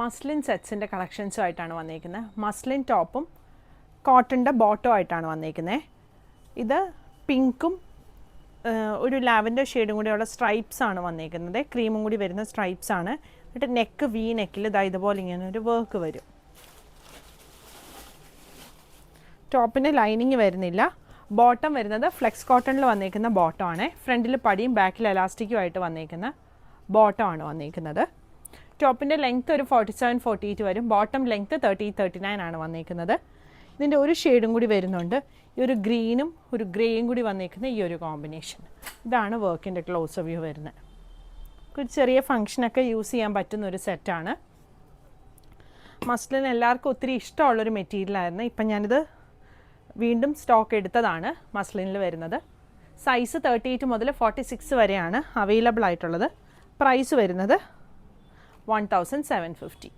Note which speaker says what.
Speaker 1: Muslin സെറ്റ്സിൻ്റെ കളക്ഷൻസുമായിട്ടാണ് വന്നിരിക്കുന്നത്. Muslin ടോപ്പും കോട്ടൻ്റെ ബോട്ടോ ആയിട്ടാണ് വന്നിരിക്കുന്നത്. ഇത് പിങ്കും ഒരു ലാവൻഡർ ഷെയ്ഡും കൂടിയുള്ള സ്ട്രൈപ്സ് ആണ് വന്നിരിക്കുന്നത്. ക്രീമും കൂടി വരുന്ന സ്ട്രൈപ്സ് ആണ്. എന്നിട്ട് നെക്ക് വി നെക്കിൽ ഇതുപോലെ ഇങ്ങനെ ഒരു വർക്ക് വരും. ടോപ്പിന് ലൈനിങ് വരുന്നില്ല. ബോട്ടം വരുന്നത് ഫ്ലെക്സ് കോട്ടണിൽ വന്നിരിക്കുന്ന ബോട്ടം ആണ്. ഫ്രണ്ടിൽ പടിയും ബാക്കിൽ എലാസ്റ്റിക്കും ആയിട്ട് വന്നിരിക്കുന്ന ബോട്ടം ആണ് വന്നിരിക്കുന്നത്. ടോപ്പിൻ്റെ ലെങ്ത്ത് ഒരു 47-48 വരും. ബോട്ടം ലെങ്ത്ത് 30-39 ആണ് വന്നിരിക്കുന്നത്. ഇതിൻ്റെ ഒരു ഷെയ്ഡും കൂടി വരുന്നുണ്ട്. ഈ ഒരു ഗ്രീനും ഒരു ഗ്രേയും കൂടി വന്നിരിക്കുന്ന ഈ ഒരു കോമ്പിനേഷൻ. ഇതാണ് വർക്കിൻ്റെ ക്ലോസ് വ്യൂ വരുന്നത്. ഒരു ചെറിയ ഫങ്ഷനൊക്കെ യൂസ് ചെയ്യാൻ പറ്റുന്ന ഒരു സെറ്റാണ്. മസ്ലിൻ എല്ലാവർക്കും ഒത്തിരി ഇഷ്ടമുള്ളൊരു മെറ്റീരിയലായിരുന്നു. ഇപ്പം ഞാനിത് വീണ്ടും സ്റ്റോക്ക് എടുത്തതാണ്. മസ്ലിനിൽ വരുന്നത് സൈസ് 38 മുതൽ 46 വരെയാണ് അവൈലബിൾ ആയിട്ടുള്ളത്. പ്രൈസ് വരുന്നത് 1750.